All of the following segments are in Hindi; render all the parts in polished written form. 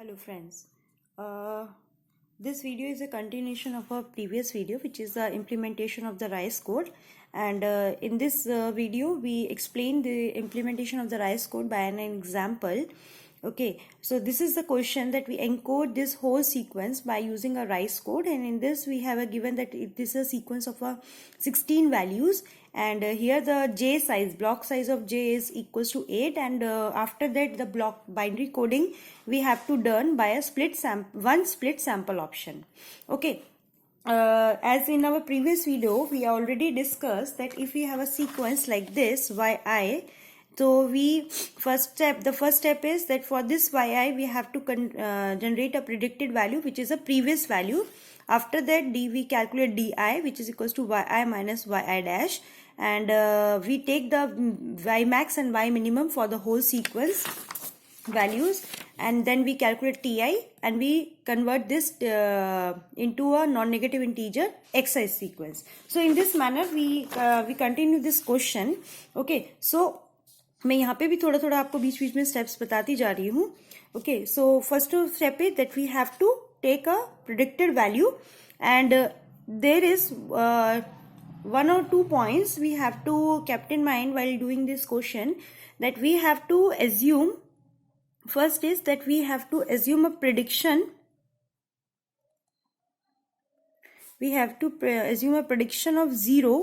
Hello friends, this video is a continuation of our previous video, which is the implementation of the RICE code, and in this video we explain the implementation of the RICE code by an example. Okay, so this is the question that we encode this whole sequence by using a RICE code, and in this we have a given that this is a sequence of 16 values, and here the J size, block size of J is equals to 8, and after that the block binary coding we have to done by a one split sample option. Okay, as in our previous video we already discussed that if we have a sequence like this yi, so the first step is that for this yi we have to generate a predicted value which is a previous value. After that we calculate di, which is equals to yi minus yi dash, and we take the y max and y minimum for the whole sequence values, and then we calculate ti and we convert this into a non-negative integer xi sequence. So in this manner we continue this question. Okay, so मैं यहाँ पे भी थोड़ा थोड़ा आपको बीच बीच में स्टेप्स बताती जा रही हूँ. Okay, so first step is that we have to take a predicted value, and there is one or two points we have to keep in mind while doing this question, that we have to assume, first is that we have to assume a prediction. We have to assume a prediction of 0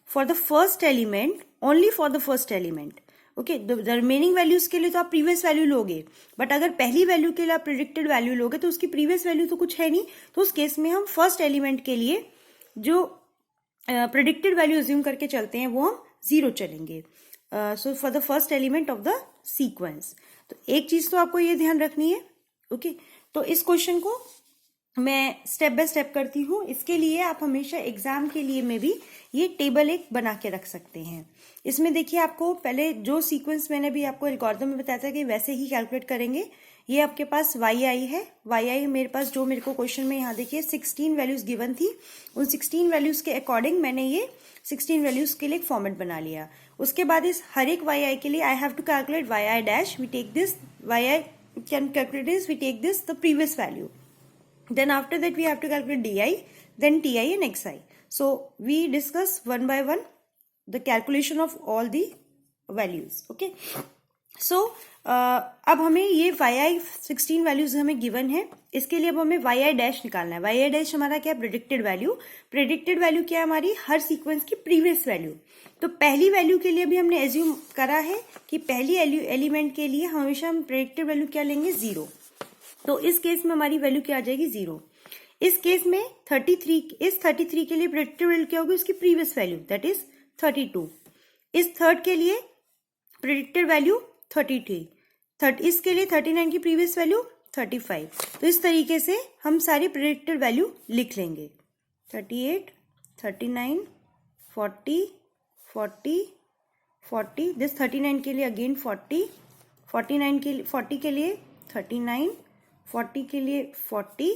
for the first element, only for the first element. Okay, the remaining values के लिए तो आप प्रीवियस वैल्यू लोगे, बट अगर पहली वैल्यू के लिए आप प्रेडिक्टेड वैल्यू लोगे तो उसकी प्रीवियस वैल्यू तो कुछ है नहीं, तो उस केस में हम फर्स्ट एलिमेंट के लिए जो प्रेडिक्टेड वैल्यू अज्यूम करके चलते हैं वो हम 0 चलेंगे. So for the first element of the sequence. तो एक चीज तो आपको ये ध्यान रखनी है. ओके, तो इस क्वेश्चन को मैं स्टेप बाय स्टेप करती हूँ. इसके लिए आप हमेशा एग्जाम के लिए में भी ये टेबल एक बना के रख सकते हैं. इसमें देखिए, आपको पहले जो सीक्वेंस मैंने भी आपको एल्गोरिथम में बताया था कि वैसे ही कैलकुलेट करेंगे. ये आपके पास yi है. yi मेरे पास जो मेरे को क्वेश्चन में यहाँ देखिए 16 वैल्यूज गिवन थी. उन 16 वैल्यूज के अकॉर्डिंग मैंने ये 16 वैल्यूज के लिए एक फॉर्मेट बना लिया. उसके बाद इस हर एक yi के लिए I have to calculate yi dash. We take this yi can calculate this, we take this the previous value. Then after that we have to calculate di, then ti and xi. So we discuss one by one the calculation of all the values. Okay. So अब हमें ये yi 16 वैल्यूज हमें गिवन है. इसके लिए अब हमें yi डैश निकालना है. yi डैश हमारा क्या है? Predicted value. प्रेडिक्टेड वैल्यू क्या है? हमारी हर सीक्वेंस की प्रीवियस वैल्यू. तो पहली वैल्यू के लिए भी हमने एज्यूम करा है कि पहली एलिमेंट के लिए हमेशा हम प्रेडिक्टेड वैल्यू क्या लेंगे? 0. तो इस केस में हमारी वैल्यू क्या आ जाएगी? 0. इस केस में 33 के लिए प्रेडिक्टेड वैल्यू क्या होगी? उसकी प्रीवियस वैल्यू, दैट इज 32. इस थर्ड के लिए प्रेडिक्टेड वैल्यू 33. इसके लिए 39 की प्रीवियस वैल्यू 35. तो इस तरीके से हम सारी प्रेडिक्टेड वैल्यू लिख लेंगे. 38, 39, 40, 40, 40. दिस 39 के लिए अगेन 40, 49 के लिए 40 के लिए 39, 40 के लिए 40,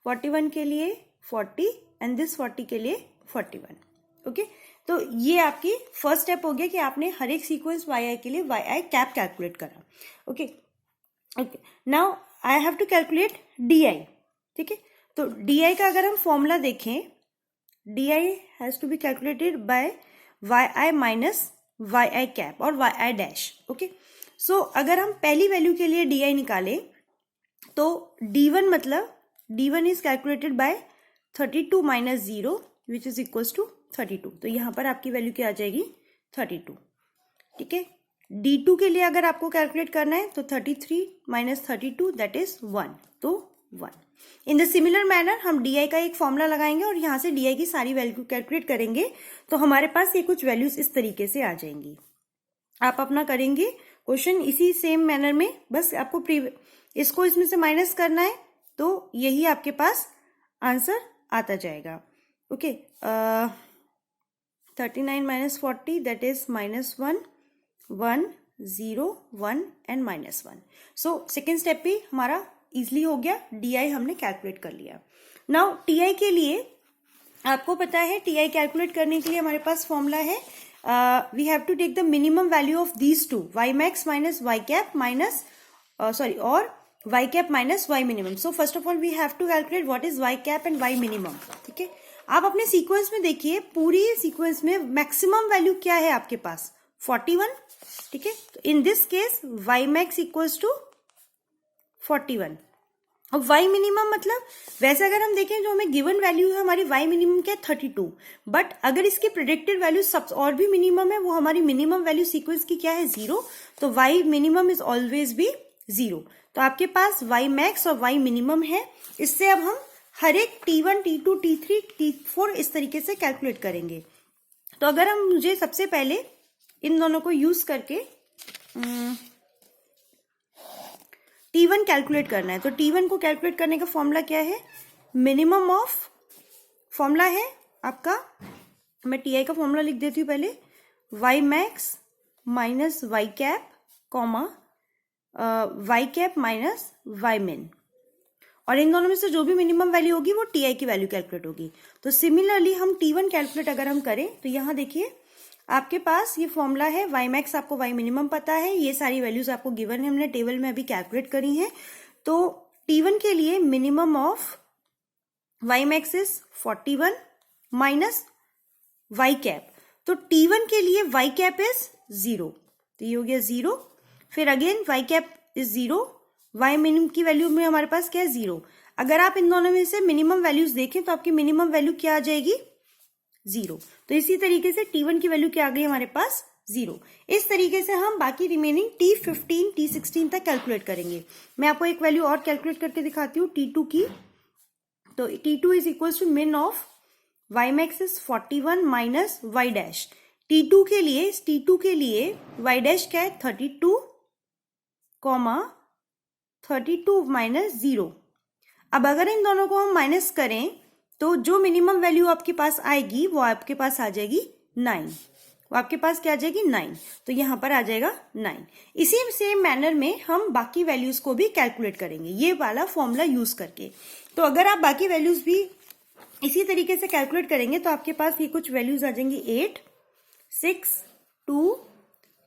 41 के लिए 40, एंड दिस 40 के लिए 41. ओके, तो ये आपकी फर्स्ट स्टेप हो गया कि आपने हर एक सीक्वेंस yi के लिए yi कैप कैलकुलेट करा. Okay, now I have to calculate di. ठीक है, तो di का अगर हम फॉर्मूला देखें, di has to be calculated by yi minus yi cap और yi डैश. ओके, सो अगर हम पहली वैल्यू के लिए di निकालें तो d1 मतलब d1 is calculated by 32 minus 0 which is equals to 32. तो यहां पर आपकी वैल्यू क्या आ जाएगी? 32. ठीक है, d2 के लिए अगर आपको कैलकुलेट करना है तो 33 माइनस 32 दैट इज 1. तो 1. इन द सिमिलर मैनर हम di का एक फॉर्मूला लगाएंगे और यहां से di की सारी वैल्यू कैलकुलेट करेंगे, तो हमारे पास ये कुछ वैल्यूज इस तरीके से आ जाएंगी. आप अपना करेंगे क्वेश्चन इसी सेम मैनर में, बस आपको इसको इसमें से माइनस करना है, तो यही आपके पास आंसर आता जाएगा. Okay, 39 minus 40 that is minus 1, 1, 0, 1 and minus 1. So second step भी हमारा इजिली हो गया. di हमने कैलकुलेट कर लिया. नाउ ti के लिए आपको पता है, ti कैलकुलेट करने के लिए हमारे पास फॉर्मूला है, we have to take the minimum value of these two, y max minus y cap minus or Y cap minus Y minimum. So first of all we have to calculate what is Y cap and Y minimum. ठीक है, आप अपने सीक्वेंस में देखिए, पूरी सीक्वेंस में मैक्सिमम वैल्यू क्या है आपके पास? 41. ठीक है, तो in this case Y max equals to 41. अब वाई मिनिमम मतलब वैसे अगर हम देखें जो हमें गिवन वैल्यू है हमारी वाई मिनिमम क्या है? 32. बट अगर इसकी प्रिडिक्टेड वैल्यू सब और भी मिनिमम है, वो हमारी मिनिमम वैल्यू सीक्वेंस की क्या है? 0. तो वाई मिनिमम इज ऑलवेज भी 0. तो आपके पास वाई मैक्स और वाई मिनिमम है. इससे अब हम हर एक T1, T2, T3, T4 इस तरीके से कैलकुलेट करेंगे. तो अगर हम मुझे सबसे पहले इन दोनों को यूज करके T1 कैलकुलेट करना है. तो T1 को कैलकुलेट करने का फॉर्मूला क्या है? मिनिमम ऑफ, फॉर्मूला है आपका, मैं Ti का फॉर्मूला लिख देती हूँ पहले, Y max minus Y cap comma Y cap minus Y min. और इन दोनों में से जो भी मिनिमम वैल्यू होगी वो Ti की वैल्यू कैलकुलेट होगी. तो सिमिलरली हम T1 कैलकुलेट अगर हम करें तो यहाँ देखिए आपके पास ये फॉर्मूला है. वाई मैक्स आपको वाई मिनिमम पता है, ये सारी वैल्यूज आपको गिवन है, हमने टेबल में अभी कैलकुलेट करी है. तो T1 के लिए minimum of Y max is 41 minus Y cap. तो T1 के लिए वाई कैप इज 0, तो ये हो गया 0. फिर again Y cap is 0, Y minimum की वैल्यू में हमारे पास क्या है? 0. अगर आप इन दोनों में से मिनिमम वैल्यूज देखें तो आपकी मिनिमम वैल्यू क्या आ जाएगी? 0. तो इसी तरीके से T1 की वैल्यू क्या आ गई हमारे पास? 0. इस तरीके से हम बाकी रिमेनिंग T15, T16 तक कैलकुलेट करेंगे. मैं आपको एक वैल्यू और कैलकुलेट करके दिखाती हूँ T2 की. तो T2 is equal to min of Y max is 41 minus Y dash. T2 के लिए वाई डैश क्या है? 32 कॉमा 32 माइनस 0. अब अगर इन दोनों को हम माइनस करें तो जो मिनिमम वैल्यू आपके पास आएगी वो आपके पास आ जाएगी 9. वो आपके पास क्या आ जाएगी? 9. तो यहां पर आ जाएगा 9. इसी सेम मैनर में हम बाकी वैल्यूज को भी कैलकुलेट करेंगे ये वाला फॉर्मूला यूज करके. तो अगर आप बाकी वैल्यूज भी इसी तरीके से कैलकुलेट करेंगे तो आपके पास ये कुछ वैल्यूज आ जाएंगी 8, 6, 2,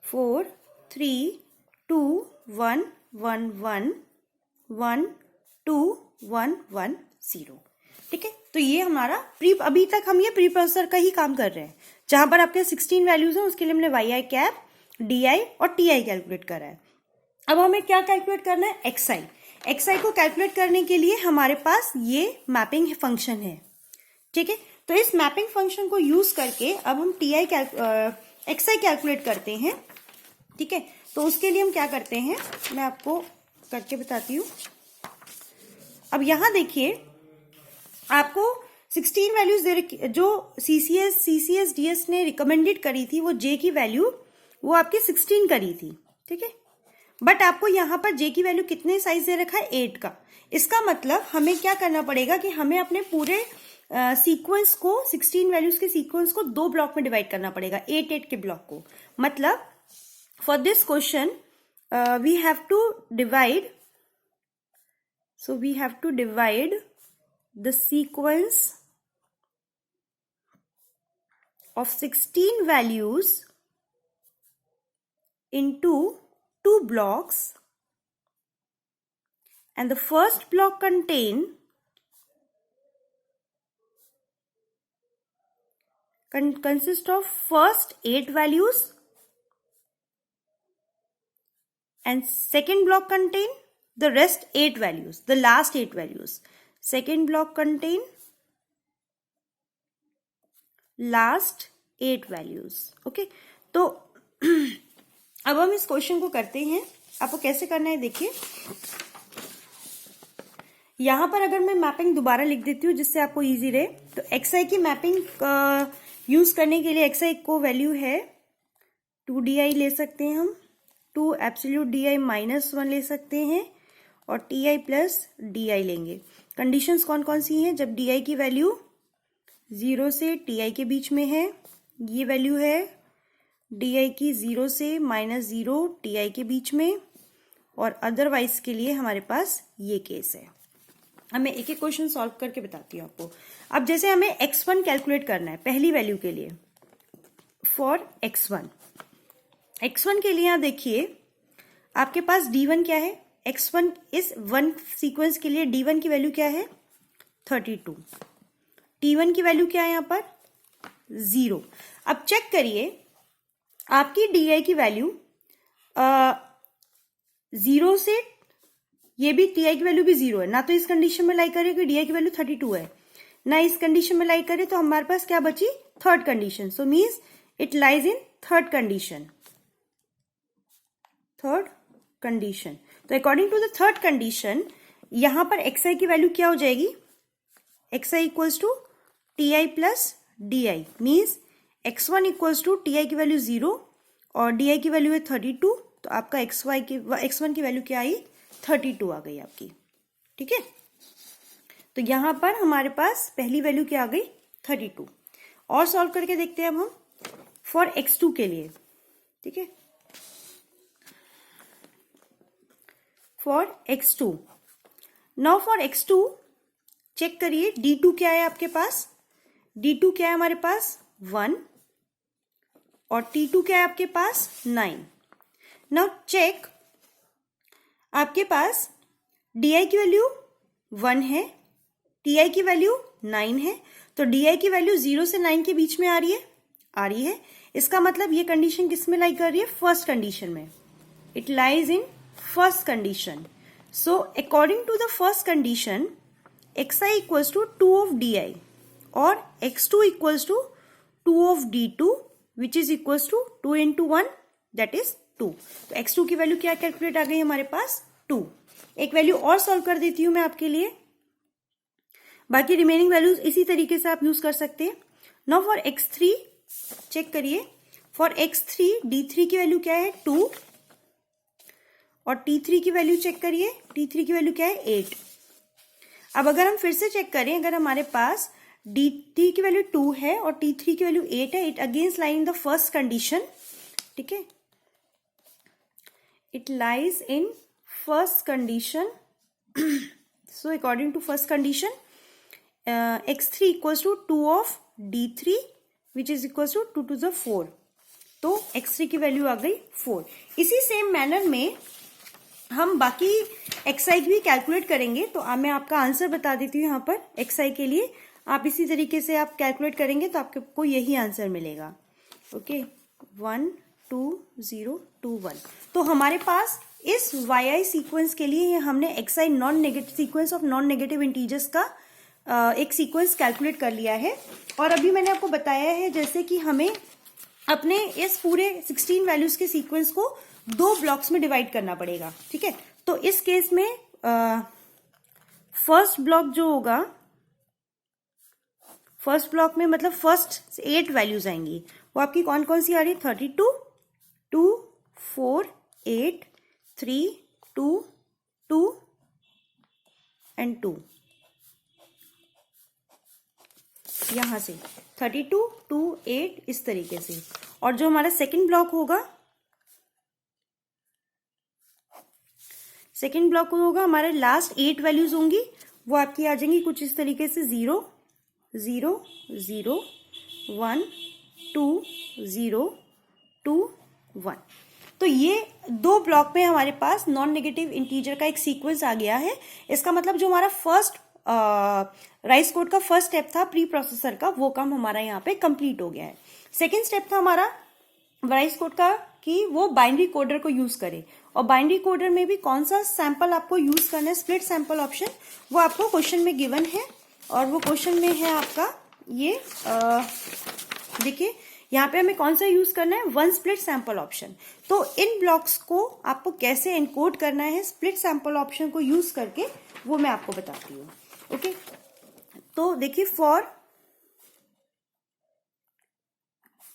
4, 3, 2, 1, 1, 1, 1, 2, 1, 1, 0. ठीक है, तो ये हमारा अभी तक हम ये प्री प्रोसेसर का ही काम कर रहे हैं. जहां पर आपके 16 वैल्यूज हैं उसके लिए हमने Y I cap, D I और टी आई कैलकुलेट करा है. अब हमें क्या कैलकुलेट करना है? एक्सआई. एक्सआई को कैलकुलेट करने के लिए हमारे पास ये मैपिंग फंक्शन है. ठीक है, तो इस मैपिंग फंक्शन को यूज करके अब हम एक्सआई कैलकुलेट करते हैं. ठीक है, तो उसके लिए हम क्या करते हैं मैं आपको करके बताती हूँ. अब यहां देखिए आपको 16 वैल्यूज दे रखी, जो सीसीएस डीएस ने रिकमेंडेड करी थी वो जे की वैल्यू वो आपकी 16 करी थी. ठीक है, बट आपको यहाँ पर जे की वैल्यू कितने साइज दे रखा है? 8 का. इसका मतलब हमें क्या करना पड़ेगा कि हमें अपने पूरे सीक्वेंस को 16 वैल्यूज के सीक्वेंस को 2 ब्लॉक में डिवाइड करना पड़ेगा, 8 के ब्लॉक को. मतलब for this question we have to divide the sequence of 16 values into 2 blocks, and the first block consist of first 8 values and second block contain the rest 8 values, the last 8 values. Second block contain last 8 values. Okay, तो अब हम इस क्वेश्चन को करते हैं. आपको कैसे करना है देखिए. यहां पर अगर मैं मैपिंग दोबारा लिख देती हूँ जिससे आपको इजी रहे, तो एक्सआई की मैपिंग यूज करने के लिए एक्सआई को वैल्यू है 2di ले सकते हैं हम, 2 एब्सोल्यूट di माइनस 1 ले सकते हैं और ti प्लस di लेंगे. कंडीशंस कौन कौन सी हैं? जब di की वैल्यू 0 से ti के बीच में है, ये वैल्यू है di की 0 से -0 ti के बीच में, और अदरवाइज के लिए हमारे पास ये केस है. अब मैं एक एक क्वेश्चन सॉल्व करके बताती हूँ आपको. अब जैसे हमें x1 कैलकुलेट करना है पहली वैल्यू के लिए. फॉर x1 के लिए यहाँ देखिए आपके पास d1 क्या है? x1 इस 1 सीक्वेंस के लिए d1 की वैल्यू क्या है 32, t1 की वैल्यू क्या है यहाँ पर 0। अब चेक करिए आपकी di की वैल्यू 0 से, ये भी ti की वैल्यू भी 0 है ना, तो इस कंडीशन में लाई करे कि di की वैल्यू 32 है ना, इस कंडीशन में लाई करे, तो हमारे पास क्या बची third condition. So means it lies in third condition, third condition. तो according to the third condition यहां पर xi की वैल्यू क्या हो जाएगी, xi equals to ti plus di, means x1 equals to ti की वैल्यू 0 और di की वैल्यू है 32, तो आपका x1 की वैल्यू क्या आई 32 आ गई आपकी। ठीक है, तो यहां पर हमारे पास पहली वैल्यू क्या आ गई 32। और सॉल्व करके देखते हैं अब हम फॉर x2 के लिए। ठीक है, for x2, now for x2 check करिए d2 क्या है आपके पास, d2 क्या है हमारे पास 1 और t2 क्या है आपके पास 9। नाउ चेक आपके पास di की वैल्यू 1 है, ti की वैल्यू 9 है, तो di की वैल्यू 0 से 9 के बीच में आ रही है। इसका मतलब ये कंडीशन किस में लाई कर रही है, फर्स्ट कंडीशन में, it lies in first condition. So according to the first condition xi equals to 2 of di और x2 equals to 2 of d2 which is equals to 2 into 1 that is 2। तो x2 की वैल्यू क्या कैलकुलेट आ गई हमारे पास 2। एक वैल्यू और सॉल्व कर देती हूं मैं आपके लिए, बाकी रिमेनिंग वैल्यूज इसी तरीके से आप यूज कर सकते हैं। नाउ फॉर x3 चेक करिए, फॉर x3 d3 की वैल्यू क्या है 2 और t3 की वैल्यू चेक करिए, t3 की वैल्यू क्या है 8। अब अगर हम फिर से चेक करें, अगर हमारे पास d3 की वैल्यू 2 है और t3 की वैल्यू 8 है, it against lie in the first condition. ठीक है, it lies in first condition. So according to first condition x3 equals to 2 of d3 which is equals to 2 to the 4, तो x3 की वैल्यू आ गई 4। इसी सेम मैनर में हम बाकी xi भी कैलकुलेट करेंगे, तो मैं आपका आंसर बता देती हूँ यहाँ पर xi के लिए। आप इसी तरीके से आप कैलकुलेट करेंगे तो आपको यही आंसर मिलेगा। ओके 1 2 0 2 1। तो हमारे पास इस yi सीक्वेंस के लिए हमने xi non negative sequence of non negative integers का एक सीक्वेंस कैलकुलेट कर लिया है। और अभी मैंने आपको बताया है जैसे कि हमें अपने इस पूरे 16 वैल्यूज के सीक्वेंस को 2 ब्लॉक्स में डिवाइड करना पड़ेगा। ठीक है, तो इस केस में फर्स्ट ब्लॉक जो होगा, फर्स्ट ब्लॉक में मतलब फर्स्ट 8 वैल्यूज आएंगी, वो आपकी कौन कौन सी आ रही है 32 2 4 8 3 2 2 एंड 2, यहां से 32 2 8 इस तरीके से। और जो हमारा सेकंड ब्लॉक होगा, सेकंड ब्लॉक होगा हमारे लास्ट 8 वैल्यूज होंगी, वो आपकी आ जाएंगी कुछ इस तरीके से 0 0 0 1 2 0 2 1। तो ये 2 ब्लॉक में हमारे पास नॉन नेगेटिव इंटीजर का एक सीक्वेंस आ गया है। इसका मतलब जो हमारा फर्स्ट राइस कोड का फर्स्ट स्टेप था प्री प्रोसेसर का, वो काम हमारा यहाँ पे कंप्लीट हो गया है। सेकेंड स्टेप था हमारा राइस कोड का कि वो बाइनरी कोडर को यूज करे, और बाइनरी कोडर में भी कौन सा सैंपल आपको यूज करना है, स्प्लिट सैंपल ऑप्शन, वो आपको क्वेश्चन में गिवन है। और वो क्वेश्चन में है आपका ये देखिए यहाँ पे हमें कौन सा यूज करना है, वन स्प्लिट सैंपल ऑप्शन। तो इन ब्लॉक्स को आपको कैसे एनकोड करना है स्प्लिट सैंपल ऑप्शन को यूज करके, वो मैं आपको बताती हूँ। ओके, तो देखिए for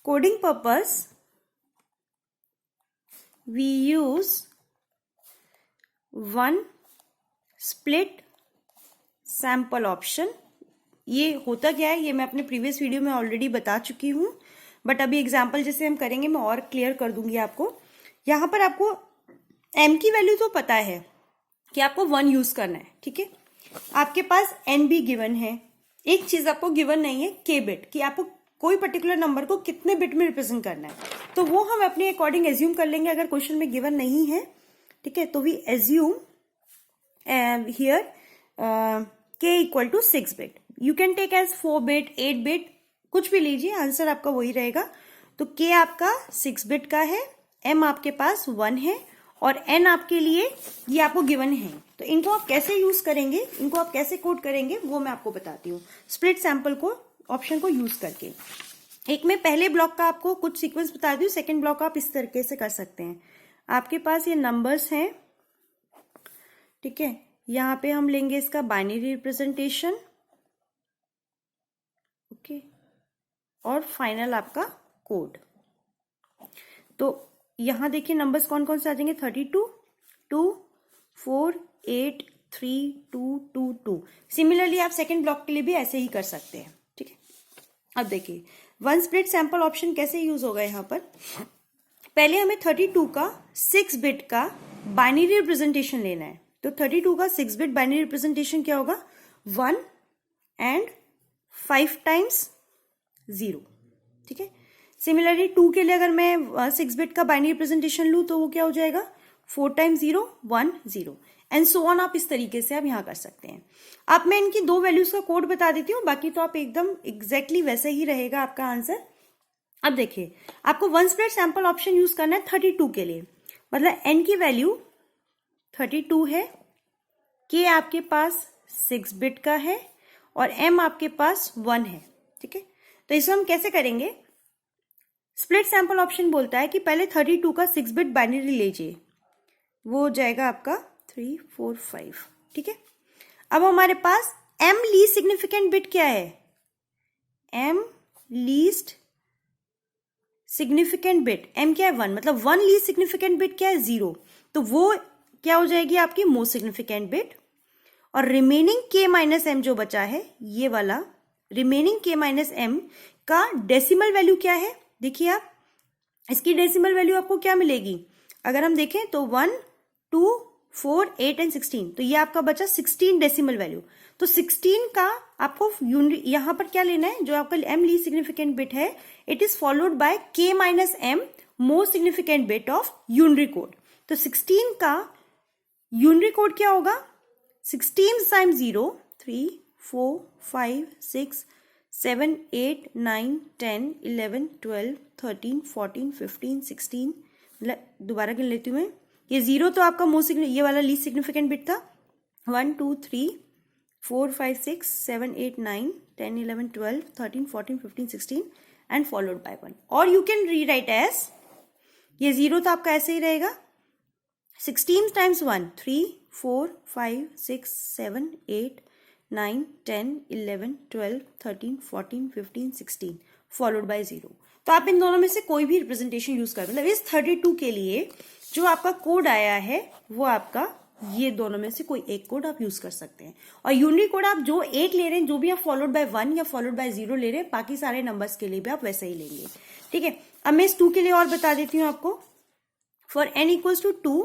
coding purpose we use one split sample option। ये होता क्या है ये मैं अपने प्रीवियस वीडियो में ऑलरेडी बता चुकी हूं, बट अभी एग्जांपल जैसे हम करेंगे मैं और क्लियर कर दूंगी आपको। यहां पर आपको m की वैल्यू तो पता है कि आपको 1 यूज करना है। ठीक है, आपके पास n भी गिवन है, एक चीज आपको गिवन नहीं है k बिट, कि आपको कोई पर्टिकुलर नंबर को कितने बिट में रिप्रेजेंट करना है, तो वो हम अपने अकॉर्डिंग एज्यूम कर लेंगे अगर क्वेश्चन में गिवन नहीं है। ठीक है, तो we assume here k equal to 6 bit. You can take as 4 bit, 8 bit, कुछ भी लीजिए, आंसर आपका वही रहेगा. तो k आपका 6 बिट का है, m आपके पास 1 है और n आपके लिए ये आपको गिवन है. तो इनको आप कैसे यूज करेंगे, इनको आप कैसे कोड करेंगे वो मैं आपको बताती हूँ स्प्लिट सैंपल को ऑप्शन को यूज करके. एक में पहले ब्लॉक का आपको कुछ सीक्वेंस बता दूं, सेकंड ब्लॉक आप इस तरीके से कर सकते हैं. आपके पास ये नंबर्स हैं, ठीक है. यहाँ पे हम लेंगे इसका बाइनरी रिप्रेजेंटेशन, ओके, और फाइनल आपका कोड. तो यहां देखिए नंबर्स कौन कौन से आ जाएंगे, 32, 2, 4, 8, 3, 2, 2, 2. सिमिलरली आप सेकंड ब्लॉक के लिए भी ऐसे ही कर सकते हैं, ठीक है. अब देखिए वन स्प्लिट सैंपल ऑप्शन कैसे यूज होगा. यहाँ पर पहले हमें 32 का 6 बिट का बाइनरी रिप्रेजेंटेशन लेना है. तो 32 का 6 बिट बाइनरी रिप्रेजेंटेशन क्या होगा, 1 एंड 5 टाइम्स 0, ठीक है. सिमिलरली 2 के लिए अगर मैं 6 बिट का बाइनरी रिप्रेजेंटेशन लूं तो वो क्या हो जाएगा, 4 टाइम्स 0, 1, 0 एंड सो ऑन. आप इस तरीके से आप यहाँ कर सकते हैं. अब मैं इनकी 2 वैल्यूज का कोड बता देती हूँ, बाकी तो आप एकदम एग्जैक्टली वैसे ही रहेगा आपका आंसर. अब देखिए आपको one split sample option use करना है 32 के लिए, मतलब n की वैल्यू 32 है, k आपके पास 6 बिट का है और m आपके पास 1 है, ठीक है. तो इसको हम कैसे करेंगे, स्प्लिट सैंपल ऑप्शन बोलता है कि पहले 32 का 6 बिट बाइनरी लीजिए, वो हो जाएगा आपका 3, 4, 5, ठीक है. अब हमारे पास m लीस्ट सिग्निफिकेंट बिट क्या है, m least significant bit, m क्या है 1, मतलब 1 लीस्ट सिग्निफिकेंट बिट क्या है 0, तो वो क्या हो जाएगी आपकी मोस्ट सिग्निफिकेंट बिट. और रिमेनिंग k माइनस m जो बचा है, ये वाला रिमेनिंग k माइनस m का डेसिमल वैल्यू क्या है. देखिए आप इसकी डेसिमल वैल्यू आपको क्या मिलेगी, अगर हम देखें तो 1, 2, 4, 8 एंड 16, तो ये आपका बचा 16 डेसिमल वैल्यू. तो 16 का आपको यहां पर क्या लेना है, जो आपका m लीस्ट सिग्निफिकेंट बिट है, it is followed by k minus m most significant bit of unary code. तो 16 का यूनरी कोड क्या होगा, 16 टाइम्स 0, 3, 4, 5, 6, 7, 8, 9, 10, 11, 12, 13, 14, 15, 16, दोबारा गिन लेती हूँ मैं. ये 0 तो आपका मोस्ट ये वाला लीस्ट सिग्निफिकेंट बिट था. 1, 2, 3, 4, 5, 6, 7, 8, 9, 10, 11, 12, 13, 14, 15, 16 एंड फॉलोड बाय 1. और यू कैन रीराइट एज, ये 0 तो आपका ऐसे ही रहेगा, 16 टाइम्स 1, 3, 4, 5, 6, 7, 8, 9, 10, 11, 12, 13, 14, 15, 16 फॉलोड बाय 0. तो आप इन दोनों में से कोई भी रिप्रेजेंटेशन यूज कर, मतलब इस 32 के लिए जो आपका कोड आया है वो आपका ये दोनों में से कोई एक कोड आप यूज कर सकते हैं. और यूनिक कोड आप जो एक ले रहे हैं, जो भी आप फॉलोड बाय 1 या फॉलोड बाय 0 ले रहे हैं, बाकी सारे नंबर्स के लिए भी आप वैसे ही लेंगे, ठीक है. अब मैं इस 2 के लिए और बता देती हूँ आपको. For n equals to 2,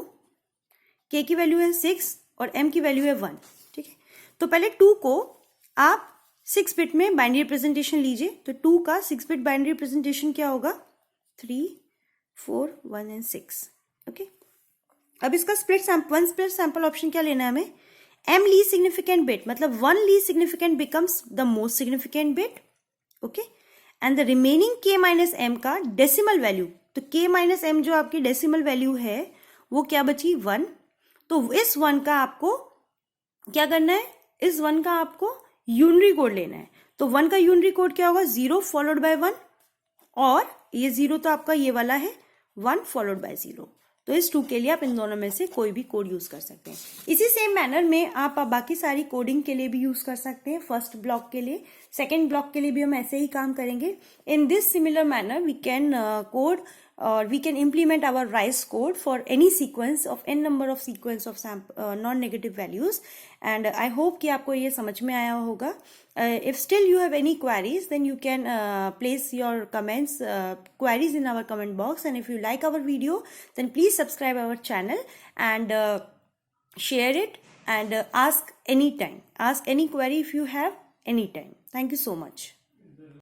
k की वैल्यू है 6 और m की वैल्यू है 1, ठीक है. तो पहले 2 को आप 6 बिट में बाइनरी रिप्रेजेंटेशन लीजिए. तो 2 का 6 बिट बाइनरी रिप्रेजेंटेशन क्या होगा, 3, 4, 1 एंड 6, ओके. अब इसका वन स्प्लिट सैंपल ऑप्शन क्या लेना है हमें, m लीस्ट सिग्निफिकेंट बिट, मतलब 1 least significant becomes the most significant bit, okay. And the remaining k minus m का डेसिमल वैल्यू, तो k माइनस m जो आपकी डेसिमल वैल्यू है वो क्या बची, 1. तो इस 1 का आपको क्या करना है, इस 1 का आपको यूनरी कोड लेना है. तो 1 का यूनरी कोड क्या होगा, 0 फॉलोड बाय 1, और ये 0 तो आपका ये वाला है, 1 फॉलोड बाय 0. तो इस 2 के लिए आप इन दोनों में से कोई भी कोड यूज कर सकते हैं. इसी सेम मैनर में आप बाकी सारी कोडिंग के लिए भी यूज कर सकते हैं. फर्स्ट ब्लॉक के लिए, सेकेंड ब्लॉक के लिए भी हम ऐसे ही काम करेंगे. In this similar manner we can code or we can implement our Rice code for any sequence of n number of sequence of non-negative values. And I hope कि आपको ये समझ में आया होगा. If still you have any queries, then you can place your comments, queries in our comment box. And if you like our video, then please subscribe our channel and share it and ask anytime. Ask any query if you have anytime. Thank you so much.